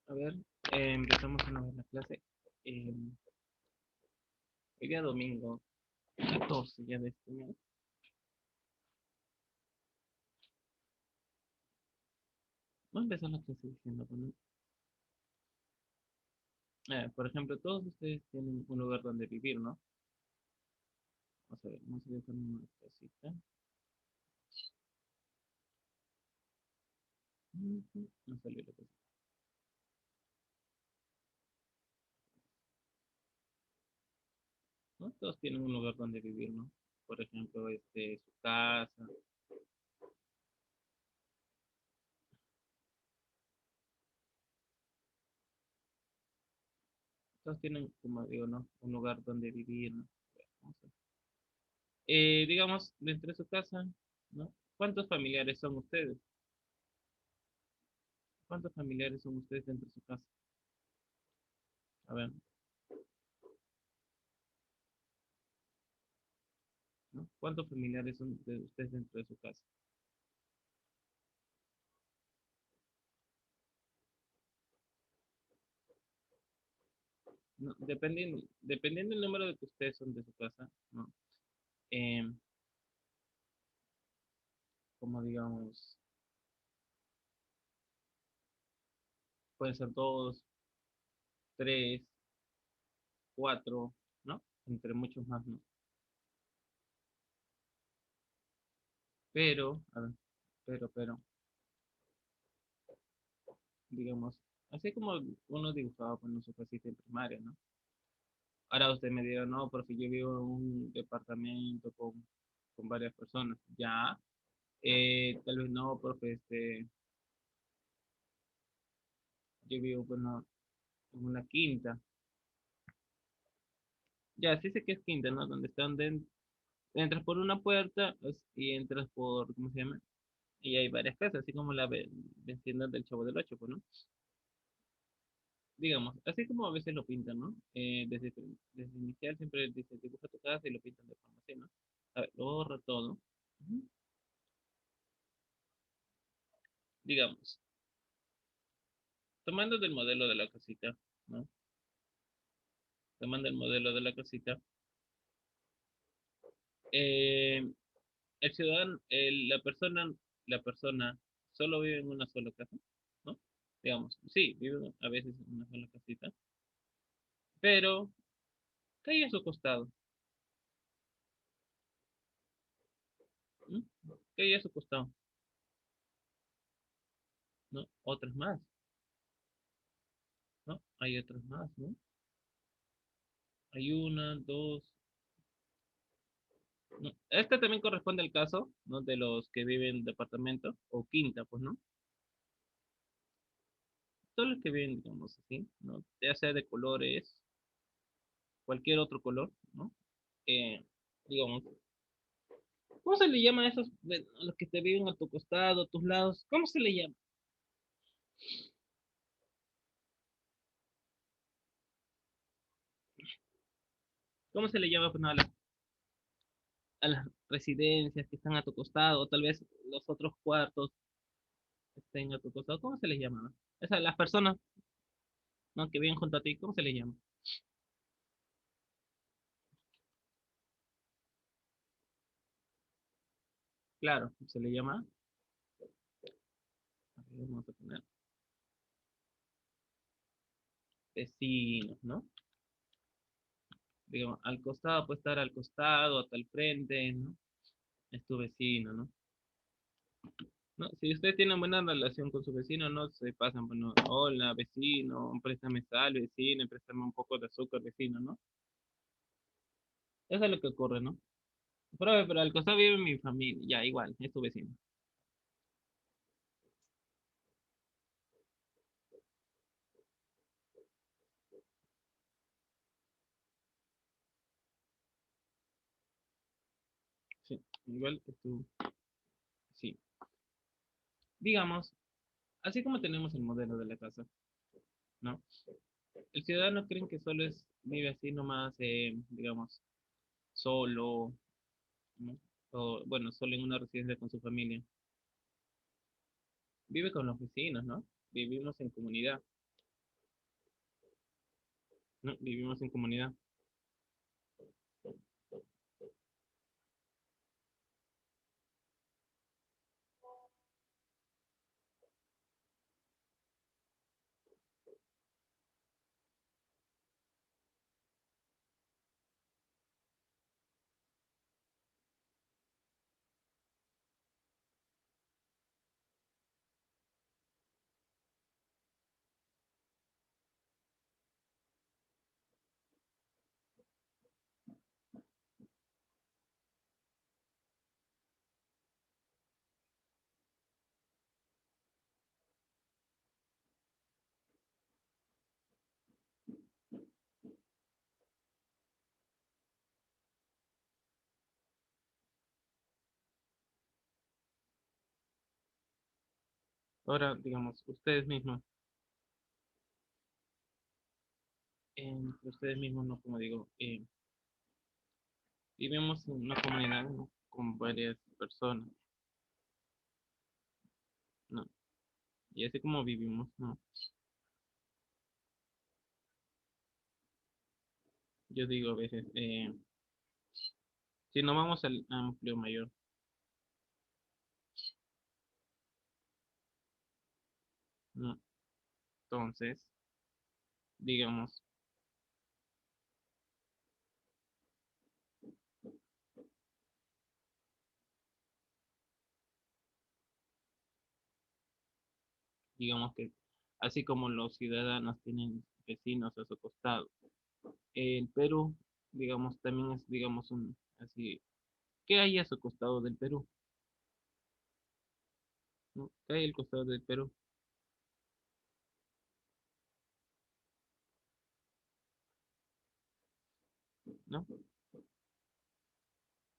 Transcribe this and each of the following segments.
A ver, empezamos una vez la clase. Eh, Hoy día domingo, 14 ya de este mes. Vamos a empezar la clase diciendo, bueno, por ejemplo, todos ustedes tienen un lugar donde vivir, ¿no? Vamos a ver, vamos a dibujar una casita. No salió la casita. ¿No? Todos tienen un lugar donde vivir, ¿no? Por ejemplo, su casa. Todos tienen, como digo, ¿no? Un lugar donde vivir, ¿no? A ver, vamos a ver. Digamos, dentro de su casa, ¿no? ¿Cuántos familiares son ustedes? ¿Cuántos familiares son ustedes dentro de su casa? A ver, ¿no? ¿Cuántos familiares son de ustedes dentro de su casa? No, dependiendo del número de que ustedes son de su casa, ¿no? Em, Como digamos, pueden ser dos, tres, cuatro, ¿no? Entre muchos más, ¿no? Pero, a ver, pero, digamos, así como uno dibujaba con su casita en primaria, ¿no? Ahora usted me dirá, no, porque yo vivo en un departamento con varias personas. Ya, tal vez no, porque yo vivo bueno, en una quinta. Ya, sí sé que es quinta, ¿no? Donde están entras por una puerta y entras por, ¿cómo se llama? Y hay varias casas, así como la vecindad del Chavo del Ocho, pues, ¿no? Digamos, así como a veces lo pintan, ¿no? Desde inicial siempre dice dibuja tu casa y lo pintan de forma así, ¿no? A ver, lo borra todo. Ujú. Digamos, tomando del modelo de la casita, ¿no? Tomando el modelo de la casita, eh, el ciudadano, la persona solo vive en una sola casa, ¿no? Digamos, sí, vive a veces en una sola casita, pero ¿qué hay a su costado? ¿Mm? ¿Qué hay a su costado? ¿No? Otras más, ¿no? Hay otras más, ¿no? Hay una, dos, ¿no? Este también corresponde al caso, ¿no? De los que viven en departamento o quinta, pues, ¿no? Todos los que viven, digamos así, ¿no? Ya sea de colores, cualquier otro color, ¿no? Eh, digamos, ¿cómo se le llama a esos, a los que te viven a tu costado, a tus lados? ¿Cómo se le llama? ¿Cómo se le llama, pues, no, a las residencias que están a tu costado, o tal vez los otros cuartos que estén a tu costado? ¿Cómo se les llama? Esas, las personas, ¿no? Que viven junto a ti, ¿cómo se les llama? Claro, se le llama, a ver, vamos a poner vecinos, ¿no? Digamos, al costado puede estar al costado, hasta el frente, ¿no? Es tu vecino, ¿no? ¿No? Si usted tiene buena relación con su vecino, no se pasan, bueno, hola, vecino, préstame sal, vecino, préstame un poco de azúcar, vecino, ¿no? Eso es lo que ocurre, ¿no? Pero al costado vive mi familia, ya, igual, es tu vecino. Sí, igual es tu, sí. Digamos, así como tenemos el modelo de la casa, ¿no? El ciudadano creen que solo vive así nomás, digamos, solo, ¿no? O, bueno, solo en una residencia con su familia. Vive con los vecinos, ¿no? Vivimos en comunidad. No, vivimos en comunidad. Ahora, digamos, ustedes mismos, ustedes mismos, no, como digo, vivimos en una comunidad, ¿no? Con varias personas, ¿no? Y así como vivimos, ¿no? Yo digo a veces, si no vamos al amplio mayor, ¿no? Entonces, digamos, digamos que así como los ciudadanos tienen vecinos a su costado, el Perú, digamos, también es, digamos, un, así, ¿qué hay a su costado del Perú? ¿No? ¿Qué hay al costado del Perú? ¿No?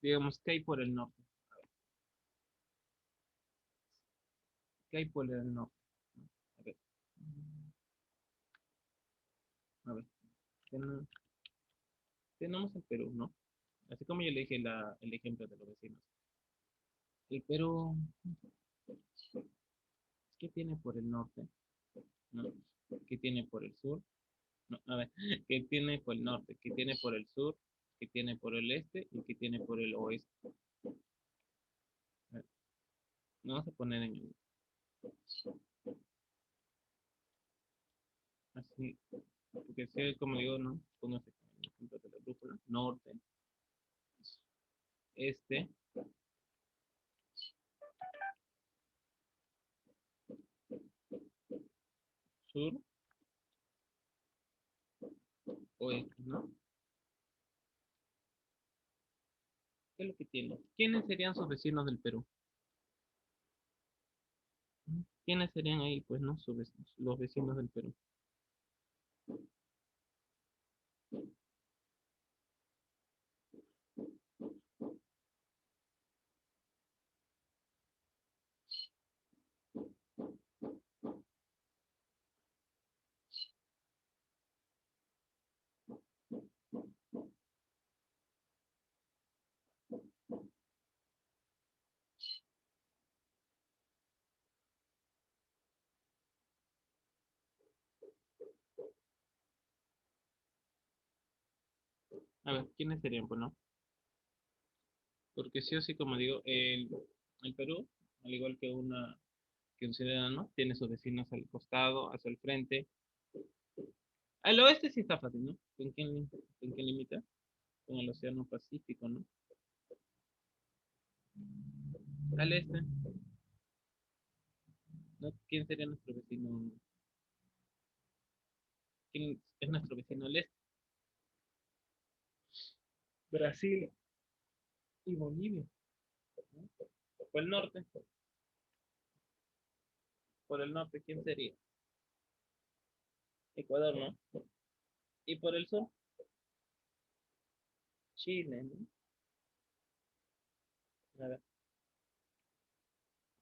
Digamos, ¿qué hay por el norte? ¿Qué hay por el norte? A ver, a ver, ten- tenemos el Perú, ¿no? Así como yo le dije el ejemplo de los vecinos. El Perú, ¿qué tiene por el norte? ¿No? ¿Qué tiene por el sur? No, a ver, ¿qué tiene por el norte? ¿Qué tiene por el sur? ¿Qué tiene por el este? ¿Y qué tiene por el oeste? A ver, no vamos a poner en así, porque si como digo, ¿no? Pongo ese ejemplo de la brújula. Norte, este, sur, oeste, ¿no? ¿Qué es lo que tiene? ¿Quiénes serían sus vecinos del Perú? ¿Quiénes serían ahí, pues, no? Los vecinos del Perú. A ver, ¿quiénes serían, pues, no? Porque sí o sí, como digo, el Perú, al igual que que un ciudadano, tiene sus vecinos al costado, hacia el frente. Al oeste sí está fácil, ¿no? ¿Con quién limita? Con el Océano Pacífico, ¿no? Al este, ¿no? ¿Quién sería nuestro vecino? ¿Quién es nuestro vecino al este? Brasil y Bolivia, ¿no? Por el norte, por el norte, ¿quién sería? Ecuador, ¿no? Y por el sur, Chile, ¿no? A ver.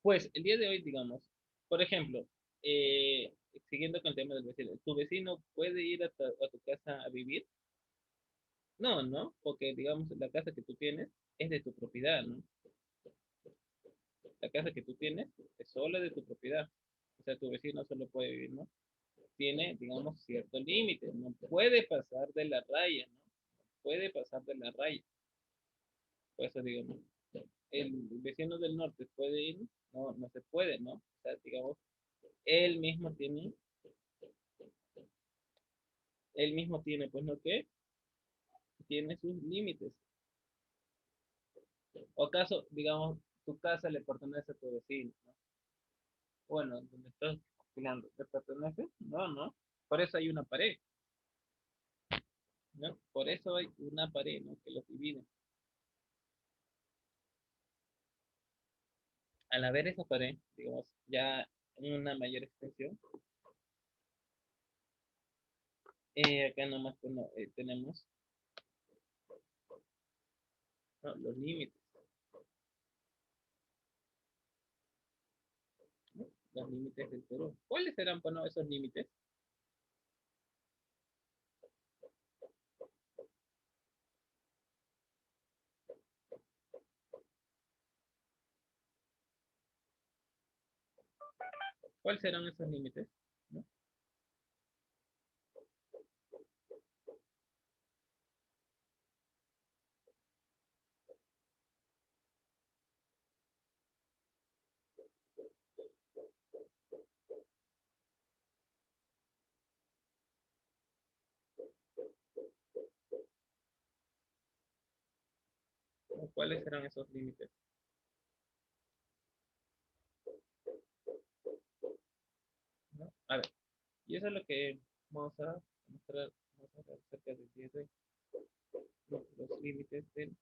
Pues el día de hoy, digamos, por ejemplo, eh, siguiendo con el tema del vecino, ¿tu vecino puede ir a tu casa a vivir? No, ¿no? Porque, digamos, la casa que tú tienes es de tu propiedad, ¿no? La casa que tú tienes es sola de tu propiedad. O sea, tu vecino solo puede vivir, ¿no? tiene, digamos, cierto límite, no puede pasar de la raya, ¿no? Puede pasar de la raya. Por eso, digamos, el vecino del norte puede ir, no, no se puede, ¿no? O sea, digamos, él mismo tiene, él mismo tiene, pues, ¿no qué? Tiene sus límites. O acaso, digamos, tu casa le pertenece a tu vecino, ¿no? Bueno, donde estás alquilando, ¿te pertenece? No, no. Por eso hay una pared, ¿no? Por eso hay una pared, ¿no? Que los divide. Al haber esa pared, digamos, ya en una mayor extensión, acá nomás bueno, tenemos, ¿no? Los límites, ¿no? Los límites del Perú. ¿Cuáles serán, bueno, esos límites? ¿Cuáles serán esos límites? ¿No? ¿No? ¿Cuáles serán esos límites? ¿No? A ver, y eso es lo que vamos a mostrar, vamos a ver acerca del día de hoy, ¿no? Los límites del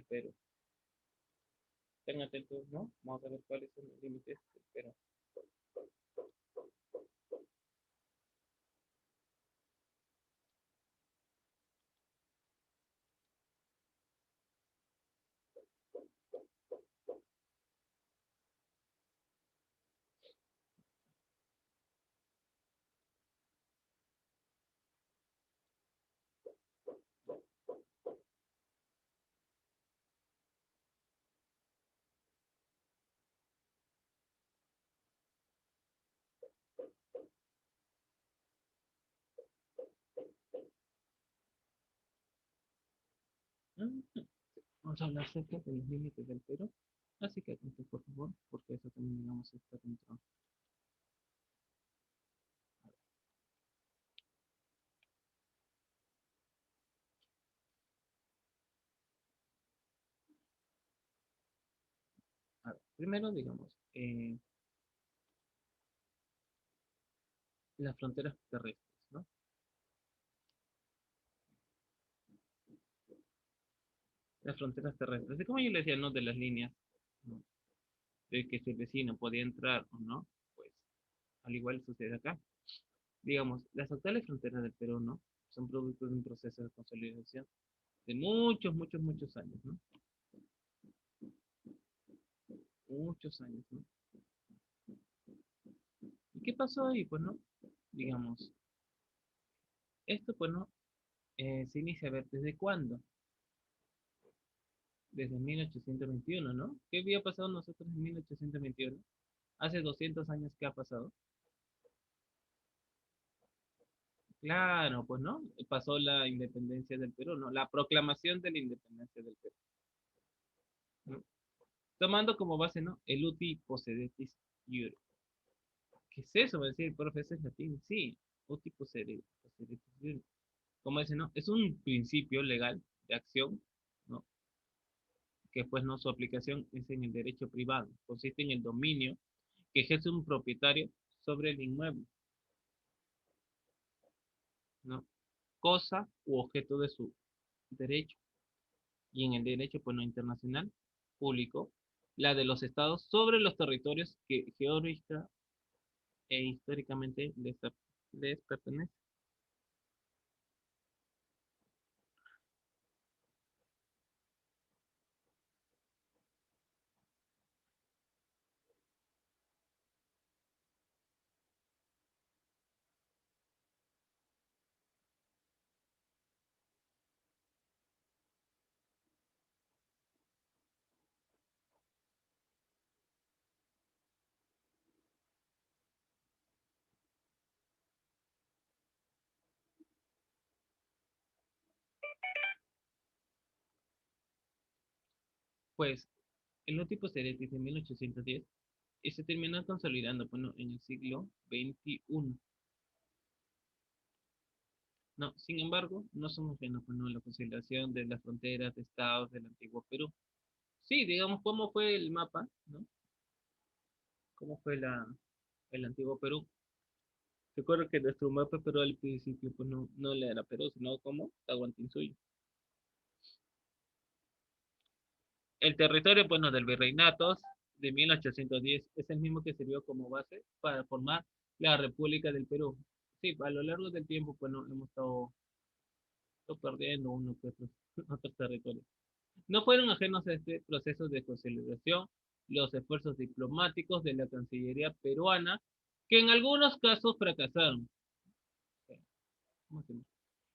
Perú. Estén atentos, ¿no? Vamos a ver cuáles son los límites del Perú. Ujú. Vamos a hablar acerca de los límites del Perú. Así que atentos, por favor, porque eso también, digamos, está dentro. A ver, primero, digamos, las fronteras terrestres, ¿no? Las fronteras terrestres. Y como yo le decía, ¿no? De las líneas, ¿no? De que si el vecino podía entrar o no, pues al igual sucede acá. Digamos, las actuales fronteras del Perú, ¿no? Son producto de un proceso de consolidación de muchos, muchos, muchos años, ¿no? Muchos años, ¿no? ¿Y qué pasó ahí? Pues, ¿no? Digamos, esto, pues, ¿no? Se inicia a ver desde cuándo, desde 1821, ¿no? ¿Qué había pasado nosotros en 1821? Hace 200 años, ¿qué ha pasado? Claro, pues, ¿no? Pasó la independencia del Perú, ¿no? La proclamación de la independencia del Perú, ¿no? Tomando como base, ¿no? El uti possidetis iure. ¿Qué es eso? Va a decir, profe, ¿eso es latín? Sí, uti possidetis iure. Como dice, ¿no? Es un principio legal de acción, ¿no? Que pues no su aplicación es en el derecho privado. Consiste en el dominio que ejerce un propietario sobre el inmueble, ¿no? Cosa u objeto de su derecho. Y en el derecho pues, no internacional, público, la de los estados sobre los territorios que geográfica e históricamente les pertenecen. Pues el no tipo sería desde 1810 y se terminó consolidando, bueno, en el siglo XXI. No, sin embargo, no somos ajenos, bueno, a la consolidación de las fronteras de estados del antiguo Perú. Sí, digamos, ¿cómo fue el mapa, no? ¿Cómo fue el antiguo Perú? Recuerdo que nuestro mapa Perú al principio pues no le era Perú, sino como Tahuantinsuyo. El territorio, bueno, del virreinatos de 1810 es el mismo que sirvió como base para formar la República del Perú. Sí, a lo largo del tiempo, bueno, hemos estado perdiendo unos que otros, otros territorios. No fueron ajenos a este proceso de consolidación los esfuerzos diplomáticos de la Cancillería peruana, que en algunos casos fracasaron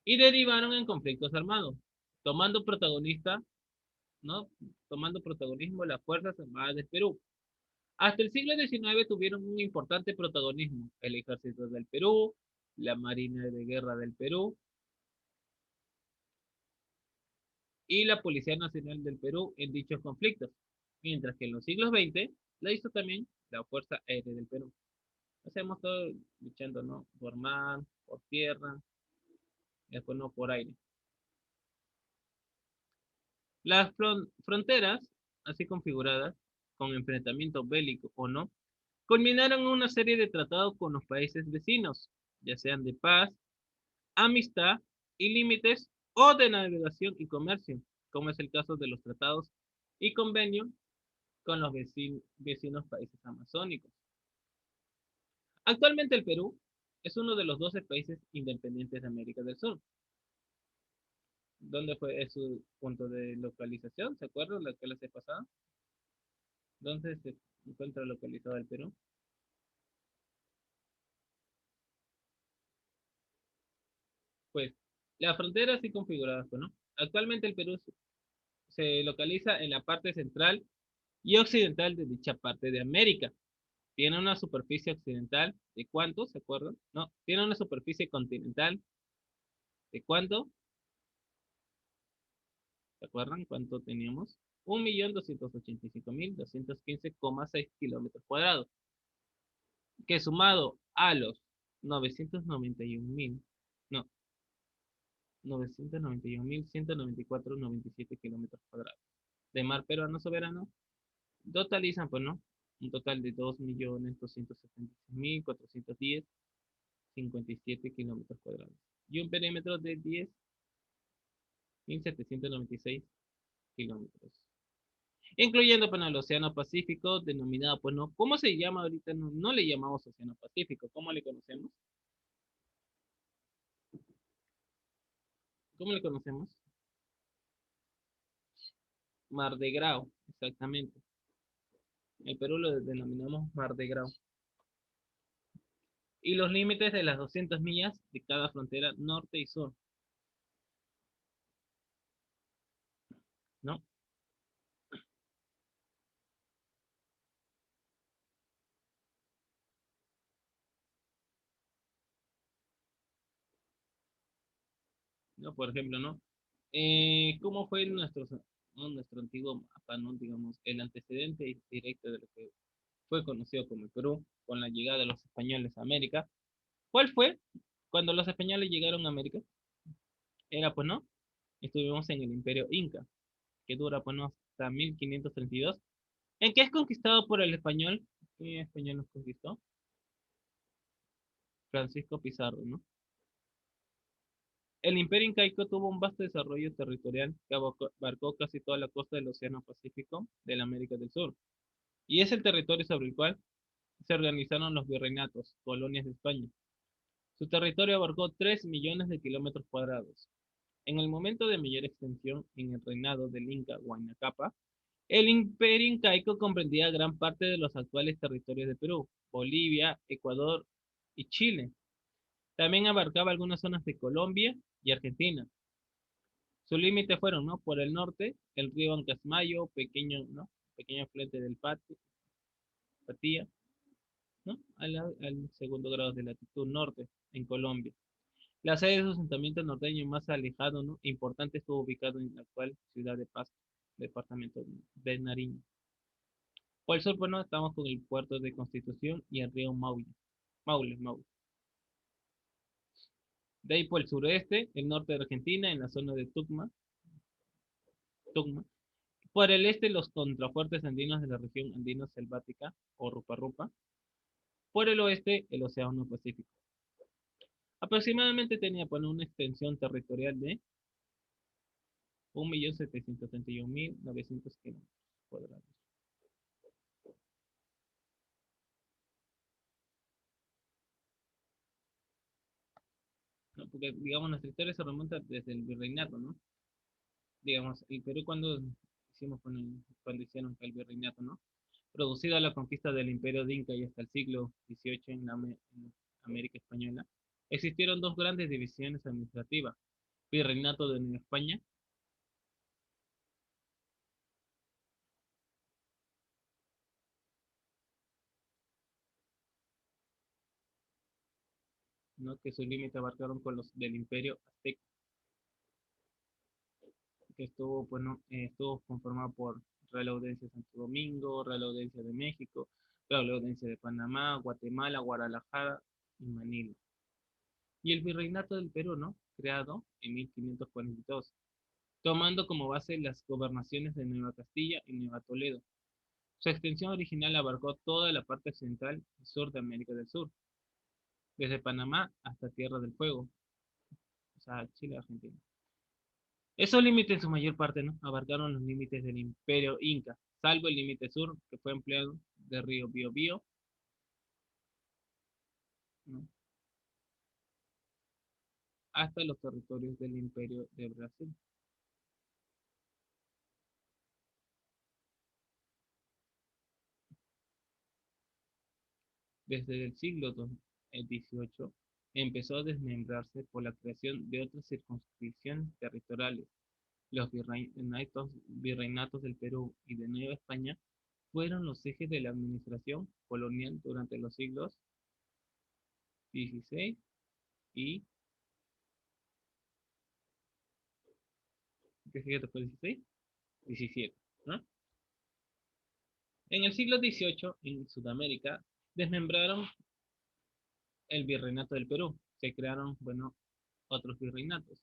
y derivaron en conflictos armados, tomando protagonista, ¿no? Tomando protagonismo las Fuerzas Armadas de Perú. Hasta el siglo XIX tuvieron un importante protagonismo el Ejército del Perú, la Marina de Guerra del Perú y la Policía Nacional del Perú en dichos conflictos, mientras que en los siglos XX la hizo también la Fuerza Aérea del Perú. Hacemos todo luchando, ¿no? Por mar, por tierra, y después no por aire. Las fronteras, así configuradas, con enfrentamiento bélico o no, culminaron en una serie de tratados con los países vecinos, ya sean de paz, amistad y límites o de navegación y comercio, como es el caso de los tratados y convenios con los vecinos países amazónicos. Actualmente el Perú es uno de los 12 países independientes de América del Sur. ¿Dónde fue su punto de localización? ¿Se acuerdan la clase pasada? ¿Dónde se encuentra localizado el Perú? Pues la frontera así configurada, pues, ¿no? Actualmente el Perú se localiza en la parte central y occidental de dicha parte de América. Tiene una superficie occidental de cuánto, ¿se acuerdan? No, tiene una superficie continental de cuánto, ¿se acuerdan cuánto teníamos? 1.285.215,6 kilómetros cuadrados, que sumado a los 991.000, no, 991.194,97 kilómetros cuadrados de mar peruano soberano, totalizan, pues, ¿no? Un total de 2.276.410,57 kilómetros cuadrados y un perímetro de 10.796 kilómetros, incluyendo, pues, el Océano Pacífico, denominado, pues, ¿no? ¿Cómo se llama ahorita? No le llamamos Océano Pacífico, ¿cómo le conocemos? ¿Cómo le conocemos? Mar de Grau, exactamente. En Perú lo denominamos Mar de Grau. Y los límites de las 200 millas de cada frontera norte y sur, ¿no? ¿No? Por ejemplo, ¿no? ¿Cómo fue ¿no? Nuestro antiguo mapa, ¿no? Digamos, el antecedente directo de lo que fue conocido como el Perú con la llegada de los españoles a América? ¿Cuál fue? Cuando los españoles llegaron a América, era, pues, ¿no? Estuvimos en el Imperio Inca, que dura, pues, ¿no? Hasta 1532, en que es conquistado por el español. ¿Qué español nos conquistó? Francisco Pizarro, ¿no? El Imperio Incaico tuvo un vasto desarrollo territorial que abarcó casi toda la costa del Océano Pacífico de la América del Sur, y es el territorio sobre el cual se organizaron los virreinatos, colonias de España. Su territorio abarcó 3 millones de kilómetros cuadrados. En el momento de mayor extensión en el reinado del Inca Huayna Cápac, el Imperio Incaico comprendía gran parte de los actuales territorios de Perú, Bolivia, Ecuador y Chile. También abarcaba algunas zonas de Colombia y Argentina. Sus límites fueron, ¿no? Por el norte, el río Ancasmayo, pequeño, ¿no? Pequeño afluente del Patía, ¿no? Al segundo grado de latitud norte, en Colombia. La sede de su asentamiento norteño más alejado, ¿no? Importante estuvo ubicado en la actual ciudad de Pasto. departamento de Nariño. Por el sur, bueno, estamos con el puerto de Constitución y el río Maule. De ahí por el sureste, el norte de Argentina, en la zona de Tucumán. Por el este, los contrafuertes andinos de la región andino-selvática o Rupa-Rupa. Por el oeste, el Océano Pacífico. Aproximadamente tenía pues, una extensión territorial de 1.731.900 kilómetros cuadrados. ¿No? Porque, digamos, nuestra historia se remonta desde el virreinato, ¿no? Digamos, el Perú cuando hicieron el virreinato, ¿no? Producido a la conquista del Imperio de Inca y hasta el siglo XVIII en América Española, existieron dos grandes divisiones administrativas: Virreinato de Nueva España, ¿no? Que sus límites abarcaron con los del Imperio Azteca, que estuvo, bueno, estuvo conformado por Real Audiencia de Santo Domingo, Real Audiencia de México, Real Audiencia de Panamá, Guatemala, Guadalajara y Manila. Y el Virreinato del Perú, ¿no? Creado en 1542, tomando como base las gobernaciones de Nueva Castilla y Nueva Toledo. Su extensión original abarcó toda la parte occidental y sur de América del Sur, desde Panamá hasta Tierra del Fuego, o sea, Chile, Argentina. Esos límites en su mayor parte, ¿no? Abarcaron los límites del Imperio Inca, salvo el límite sur, que fue empleado del río Biobío, ¿no? Hasta los territorios del Imperio de Brasil. Desde el siglo XVIII empezó a desmembrarse por la creación de otras circunscripciones territoriales. Los virreinatos del Perú y de Nueva España fueron los ejes de la administración colonial durante los siglos XVI y ¿qué sigue después de XVI? XVII, ¿no? En el siglo XVIII, en Sudamérica, desmembraron el virreinato del Perú. Se crearon, bueno, otros virreinatos,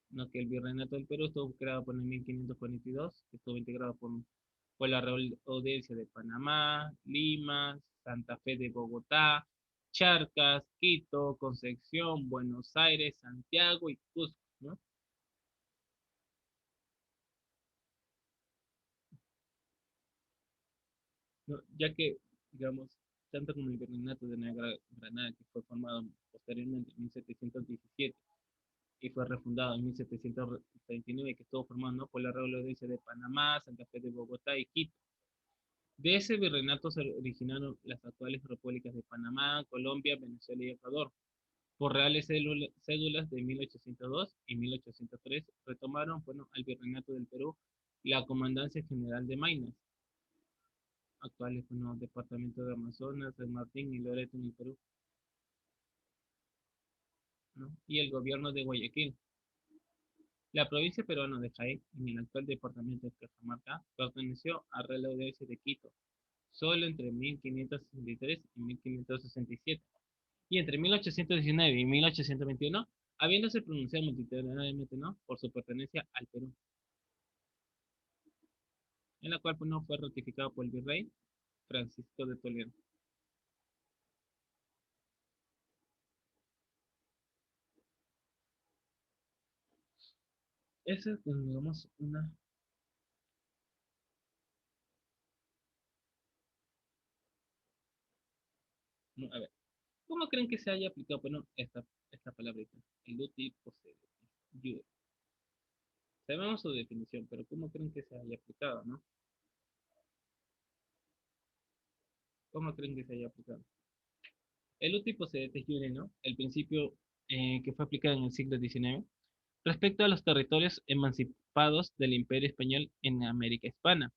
¿no? Que el virreinato del Perú estuvo creado por el 1542, que estuvo integrado por la Real Audiencia de Panamá, Lima, Santa Fe de Bogotá, Charcas, Quito, Concepción, Buenos Aires, Santiago y Cusco, ¿no? ¿No? Ya que, digamos, tanto como el Virreinato de Nueva Granada, que fue formado posteriormente en 1717 y fue refundado en 1739, que estuvo formado, ¿no? Por la Real Audiencia de Panamá, Santa Fe de Bogotá y Quito. De ese virreinato se originaron las actuales repúblicas de Panamá, Colombia, Venezuela y Ecuador. Por reales cédulas de 1802 y 1803 retomaron, bueno, al virreinato del Perú la Comandancia General de Maynas, actuales, bueno, departamento de Amazonas, San Martín y Loreto en el Perú, ¿no? Y el gobierno de Guayaquil. La provincia peruana de Jaén, en el actual departamento de Cajamarca, perteneció a Real Audiencia de Quito, solo entre 1563 y 1567, y entre 1819 y 1821, habiéndose pronunciado multitudinariamente, ¿no? Por su pertenencia al Perú, en la cual, pues, no fue ratificado por el virrey Francisco de Toledo. Esa es, pues, digamos, una... No, a ver, ¿cómo creen que se haya aplicado, bueno, esta palabrita? El uti posedetis, iure. Sabemos su definición, pero ¿cómo creen que se haya aplicado, no? ¿Cómo creen que se haya aplicado? El uti posedetis iure, ¿no? El principio que fue aplicado en el siglo XIX respecto a los territorios emancipados del Imperio Español en América Hispana.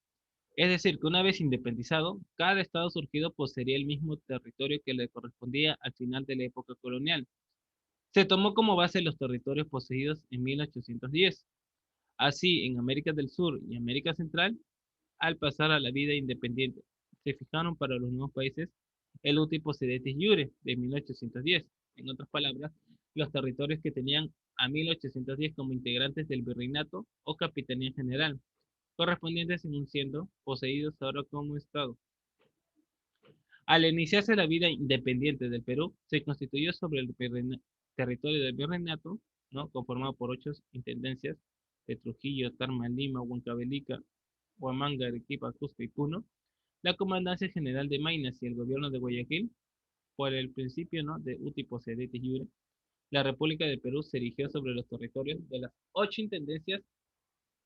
Es decir, que una vez independizado, cada estado surgido poseería el mismo territorio que le correspondía al final de la época colonial. Se tomó como base los territorios poseídos en 1810, Así, en América del Sur y América Central, al pasar a la vida independiente, se fijaron para los nuevos países el Uti Possidetis Iure de 1810. En otras palabras, los territorios que tenían a 1810 como integrantes del virreinato o capitanía general, correspondientes según siendo poseídos ahora como Estado. Al iniciarse la vida independiente del Perú, se constituyó sobre el territorio del virreinato, ¿no? Conformado por 8 intendencias de Trujillo, Tarma, Lima, Huancavelica, Huamanga, Arequipa, Cusco y Puno, la Comandancia General de Maynas y el gobierno de Guayaquil, por el principio, ¿no? de uti possidetis iure, la República de Perú se erigió sobre los territorios de las 8 intendencias,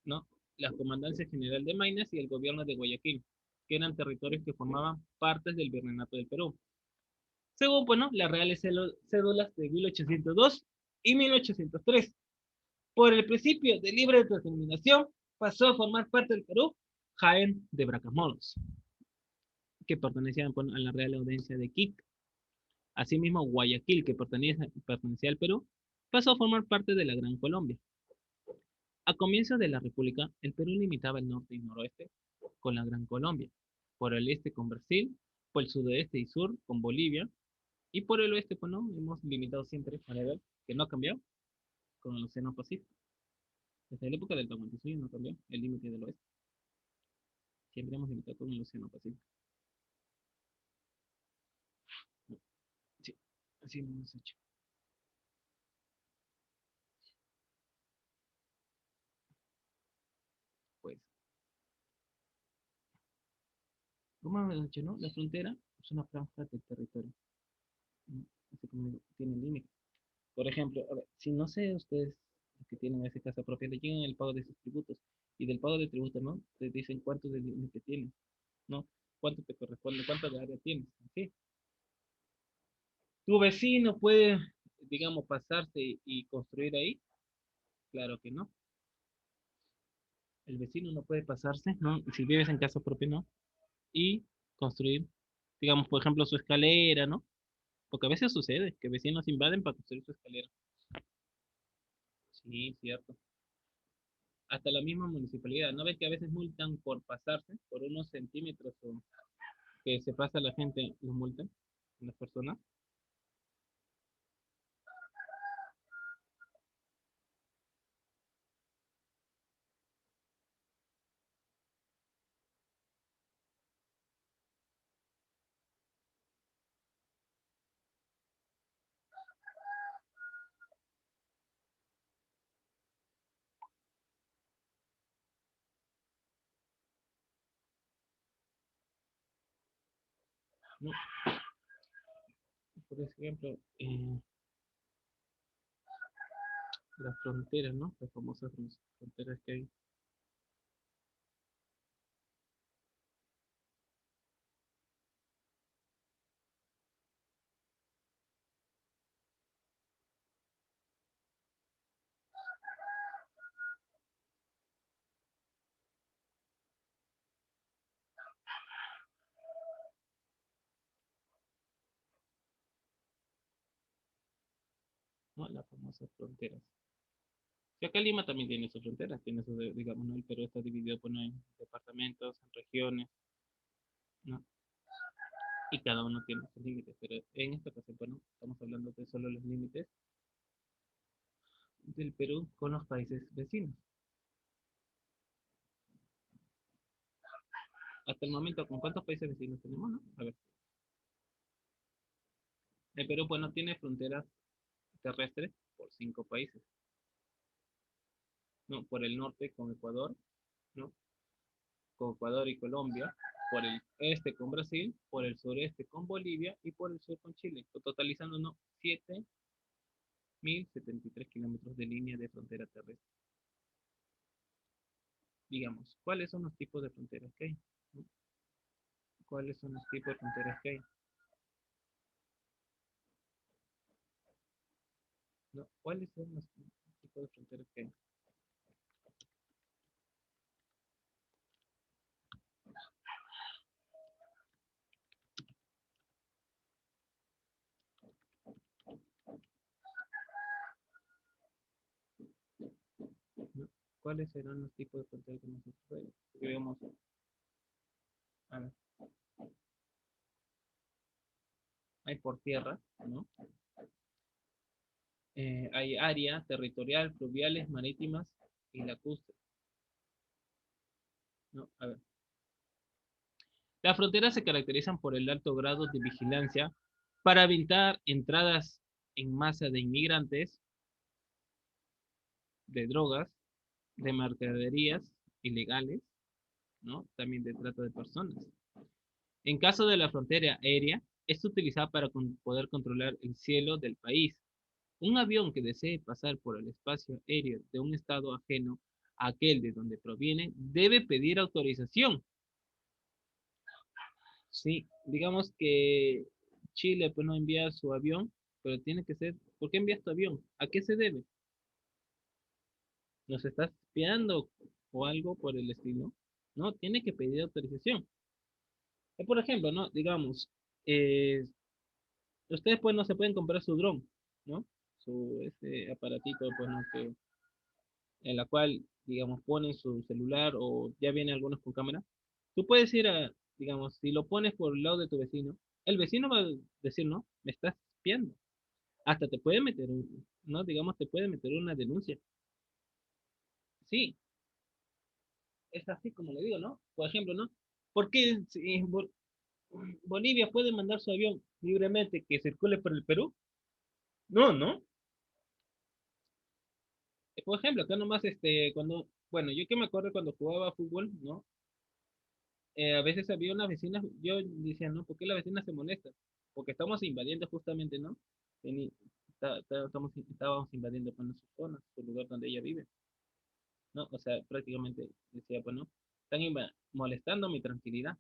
¿no? La Comandancia General de Maynas y el gobierno de Guayaquil, que eran territorios que formaban partes del Virreinato del Perú. Según, bueno, las reales cédulas de 1802 y 1803. Por el principio de libre determinación, pasó a formar parte del Perú Jaén de Bracamoros, que pertenecía, bueno, a la Real Audiencia de Quito. Asimismo, Guayaquil, que pertenecía al Perú, pasó a formar parte de la Gran Colombia. A comienzos de la República, el Perú limitaba el norte y noroeste con la Gran Colombia, por el este con Brasil, por el sudoeste y sur con Bolivia, y por el oeste, pues no, hemos limitado siempre, para ver, que no ha cambiado, con el Océano Pacífico. Desde la época del Tahuantinsuyo no cambió el límite del oeste. Siempre hemos limitado con el Océano Pacífico. Sí, así lo hemos hecho. Pues, como hemos dicho, ¿no? La frontera es una franja del territorio. ¿No? Así como tiene límites. Por ejemplo, a ver, si no sé ustedes que tienen esa casa propia, le llegan el pago de sus tributos. Y del pago de tributos, ¿no? Te dicen cuánto de límite tienes, ¿no? Cuánto te corresponde, cuánto de área tienes. ¿Sí? ¿Tu vecino puede, digamos, pasarse y construir ahí? Claro que no. El vecino no puede pasarse, ¿no? Si vives en casa propia, ¿no? Y construir, digamos, por ejemplo, su escalera, ¿no? Porque a veces sucede que vecinos invaden para construir su escalera. Sí, cierto. Hasta la misma municipalidad. ¿No ves que a veces multan por pasarse, por unos centímetros o que se pasa la gente, los multan, las personas? No, por ejemplo, las fronteras, ¿no? Las famosas fronteras que hay. ¿No? Las famosas fronteras. Y acá Lima también tiene sus fronteras, tiene sus, digamos, ¿no? El Perú está dividido por, ¿no? en departamentos, en regiones, ¿no? Y cada uno tiene sus límites, pero en esta ocasión, bueno, estamos hablando de solo los límites del Perú con los países vecinos. Hasta el momento, ¿con cuántos países vecinos tenemos, no? A ver, el Perú, bueno, tiene fronteras terrestres por 5 países, ¿no? Por el norte con Ecuador, ¿no? Con Ecuador y Colombia, por el este con Brasil, por el sureste con Bolivia y por el sur con Chile, totalizando, ¿no? 7.073 kilómetros de línea de frontera terrestre. Digamos, ¿cuáles son los tipos de fronteras que hay? ¿No? ¿Cuáles son los tipos de fronteras que hay? ¿No? ¿Cuáles son los tipos de fronteras que hay? ¿No? ¿Cuáles serán los tipos de fronteras que nosotros vemos? A ver, hay por tierra, ¿no? Hay área territorial, fluviales, marítimas y lacustres, ¿no? A ver. Las fronteras se caracterizan por el alto grado de vigilancia para evitar entradas en masa de inmigrantes, de drogas, de mercaderías ilegales, ¿no? También de trata de personas. En caso de la frontera aérea, es utilizada para poder controlar el cielo del país. Un avión que desee pasar por el espacio aéreo de un estado ajeno a aquel de donde proviene debe pedir autorización. Sí, digamos que Chile pues no envía su avión, pero tiene que ser, ¿por qué envías tu avión? ¿A qué se debe? ¿Nos estás espiando o algo por el estilo? No, tiene que pedir autorización. Por ejemplo, ¿no? Digamos, eh, ustedes pues no se pueden comprar su dron, ¿no? Su ese aparatito pues no que en la cual digamos ponen su celular o ya vienen algunos con cámara. Tú puedes ir a, digamos, si lo pones por el lado de tu vecino, el vecino va a decir, no, me estás espiando. Hasta te puede meter no, digamos, te puede meter una denuncia. Sí, es así como le digo, ¿no? Por ejemplo, ¿no? ¿Por qué si Bolivia puede mandar su avión libremente que circule por el Perú? No, ¿no? Por ejemplo, acá nomás, cuando, bueno, yo que me acuerdo cuando jugaba fútbol, ¿no? A veces había una vecina, yo decía, ¿no? ¿Por qué la vecina se molesta? Porque estamos invadiendo justamente, ¿no? Vení, estábamos invadiendo con su zona, su lugar donde ella vive, ¿no? O sea, prácticamente decía, bueno, están molestando mi tranquilidad,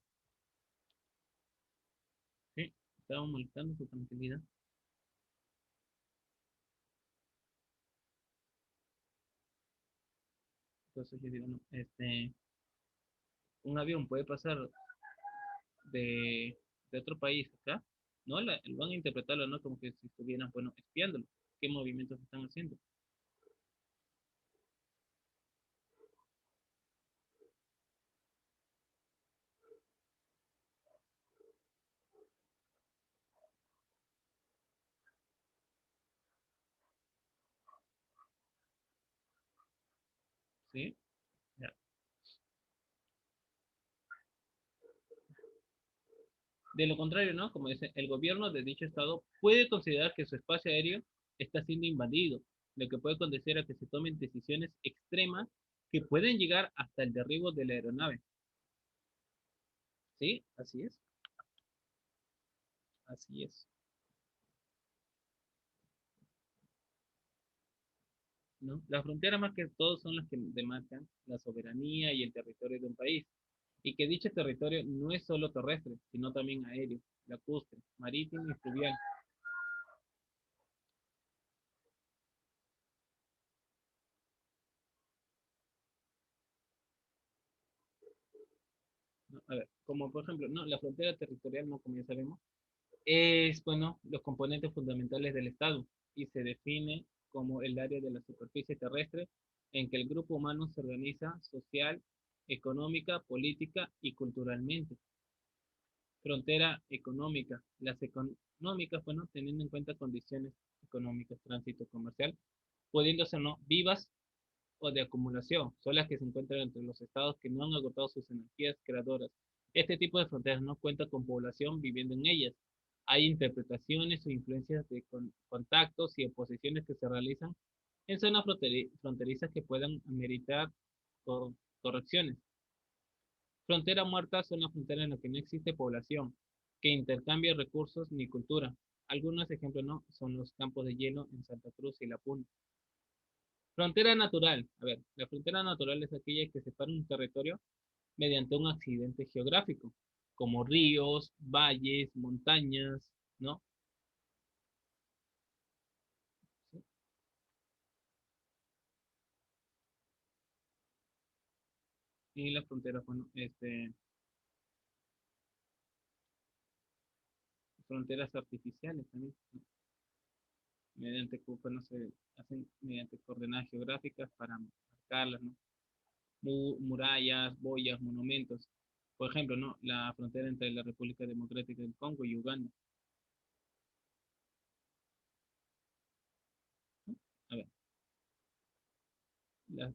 ¿sí? Estaban molestando su tranquilidad. Entonces yo digo, no, un avión puede pasar de, de otro país acá, ¿no? Van a interpretarlo, ¿no? Como que si estuvieran, bueno, espiándolo, qué movimientos están haciendo, ¿sí? Ya. De lo contrario, ¿no? Como dice, el gobierno de dicho estado puede considerar que su espacio aéreo está siendo invadido, lo que puede conducir a que se tomen decisiones extremas que pueden llegar hasta el derribo de la aeronave. ¿Sí? Así es. Así es. ¿No? Las fronteras más que todo son las que demarcan la soberanía y el territorio de un país. Y que dicho territorio no es solo terrestre, sino también aéreo, lacustre, marítimo y fluvial. ¿No? A ver, como por ejemplo, no, la frontera territorial, no, como ya sabemos, es, bueno, los componentes fundamentales del Estado y se define como el área de la superficie terrestre en que el grupo humano se organiza social, económica, política y culturalmente. Frontera económica. Las económicas, bueno, teniendo en cuenta condiciones económicas, tránsito comercial, pudiendo ser no vivas o de acumulación, son las que se encuentran entre los estados que no han agotado sus energías creadoras. Este tipo de fronteras no cuenta con población viviendo en ellas. Hay interpretaciones o influencias de contactos y oposiciones que se realizan en zonas fronterizas que puedan ameritar correcciones. Frontera muerta son las fronteras en las que no existe población, que intercambia recursos ni cultura. Algunos ejemplos no son los campos de hielo en Santa Cruz y La Puna. Frontera natural. A ver, la frontera natural es aquella que separa un territorio mediante un accidente geográfico, como ríos, valles, montañas, ¿no? ¿Sí? Y las fronteras, bueno, fronteras artificiales también, ¿no? Mediante, bueno, se hacen mediante coordenadas geográficas para marcarlas, ¿no? murallas, boyas, monumentos. Por ejemplo, ¿no? La frontera entre la República Democrática del Congo y Uganda. ¿No? A ver, las,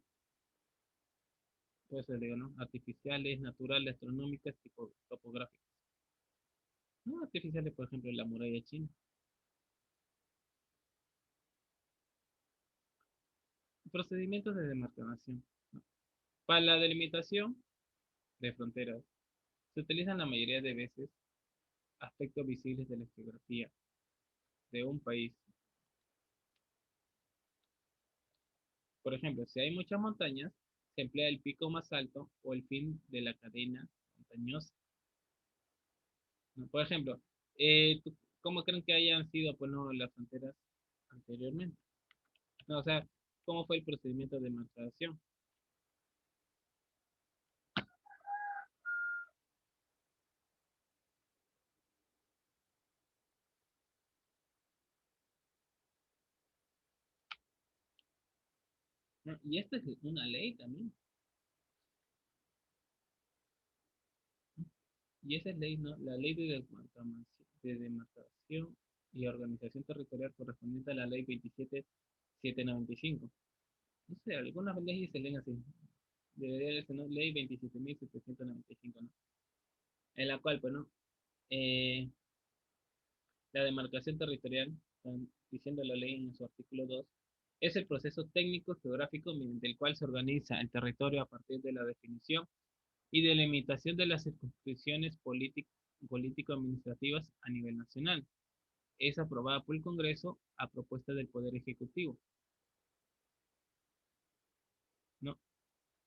pues le digo, ¿no? Artificiales, naturales, astronómicas, topográficas. No artificiales, por ejemplo, la muralla china. Procedimientos de demarcación. ¿No? Para la delimitación de fronteras, se utilizan la mayoría de veces aspectos visibles de la geografía de un país. Por ejemplo, si hay muchas montañas, se emplea el pico más alto o el fin de la cadena montañosa. ¿No? Por ejemplo, ¿cómo creen que hayan sido pues, no, las fronteras anteriormente? No, o sea, ¿cómo fue el procedimiento de demarcación? ¿No? Y esta es una ley también. ¿No? Y esa es ley, ¿no? La ley de demarcación y organización territorial correspondiente a la ley 27.795. No sé, algunas leyes se leen así. Debería ser, ¿no? Ley 27.795, ¿no? En la cual, pues, ¿no? Eh, la demarcación territorial, diciendo la ley en su artículo 2, es el proceso técnico geográfico mediante el cual se organiza el territorio a partir de la definición y delimitación de las circunscripciones político-administrativas a nivel nacional. Es aprobada por el Congreso a propuesta del Poder Ejecutivo, ¿no?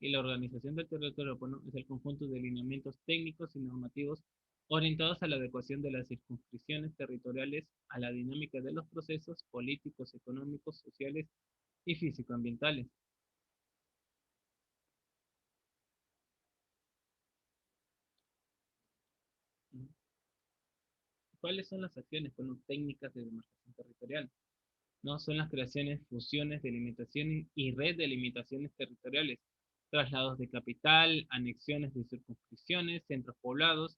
Y la organización del territorio, bueno, es el conjunto de lineamientos técnicos y normativos orientados a la adecuación de las circunscripciones territoriales a la dinámica de los procesos políticos, económicos, sociales y físico-ambientales. ¿Cuáles son las acciones? Bueno, técnicas de demarcación territorial. ¿No? Son las creaciones, fusiones, delimitaciones y redelimitaciones territoriales, traslados de capital, anexiones de circunscripciones, centros poblados,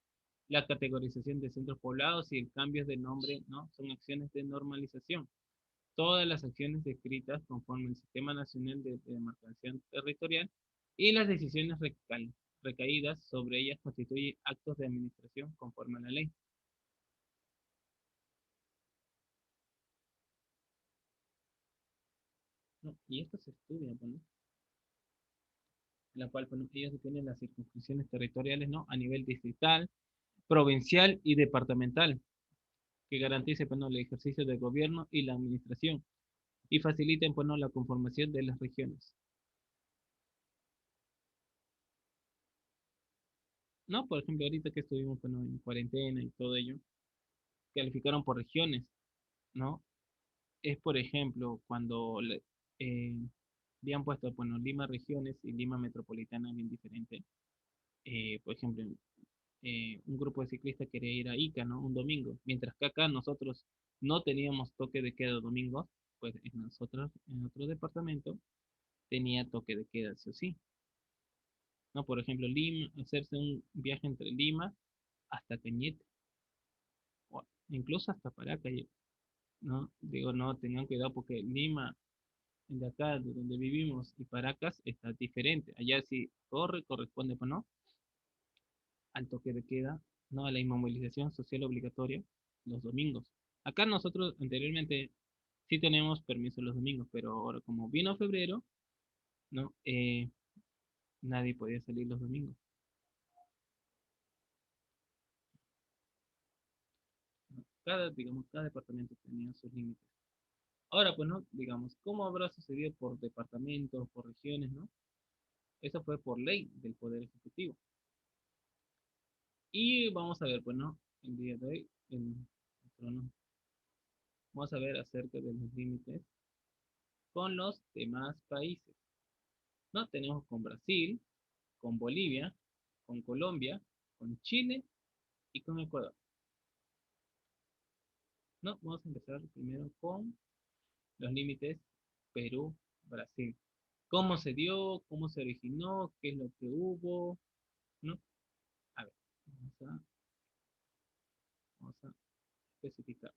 la categorización de centros poblados y el cambio de nombre, ¿no? Son acciones de normalización. Todas las acciones descritas conforme el Sistema Nacional de Demarcación Territorial y las decisiones recaídas sobre ellas constituyen actos de administración conforme a la ley. ¿No? Y esto se estudia, pues, ¿no? En la cual bueno, ellos definen las circunscripciones territoriales, ¿no? A nivel distrital, provincial y departamental, que garantice bueno, el ejercicio del gobierno y la administración y faciliten bueno, la conformación de las regiones. ¿No? Por ejemplo, ahorita que estuvimos bueno, en cuarentena y todo ello, calificaron por regiones, ¿no? Es, por ejemplo, cuando eh, habían puesto, bueno, Lima regiones y Lima metropolitana bien diferente. Por ejemplo, un grupo de ciclistas quería ir a Ica, ¿no? Un domingo, mientras que acá nosotros no teníamos toque de queda domingo, pues en nosotros, en otro departamento, tenía toque de queda, sí o sí, ¿no? Por ejemplo, Lima, hacerse un viaje entre Lima hasta Cañete, o incluso hasta Paracas, ¿no? Digo, no, tengan cuidado porque Lima, de acá, de donde vivimos, y Paracas está diferente. Allá sí corresponde, pues, ¿no? Al toque de queda, no a la inmovilización social obligatoria los domingos. Acá nosotros anteriormente sí tenemos permiso los domingos, pero ahora como vino febrero, ¿no? Nadie podía salir los domingos. ¿No? Digamos, cada departamento tenía sus límites. Ahora, pues, ¿no? Digamos, ¿cómo habrá sucedido por departamentos, por regiones, ¿no? Eso fue por ley del Poder Ejecutivo. Y vamos a ver, pues, ¿no? El día de hoy, ¿no? Vamos a ver acerca de los límites con los demás países. ¿No? Tenemos con Brasil, con Bolivia, con Colombia, con Chile y con Ecuador. ¿No? Vamos a empezar primero con los límites Perú-Brasil. ¿Cómo se dio? ¿Cómo se originó? ¿Qué es lo que hubo? ¿No? A ver, vamos a especificar.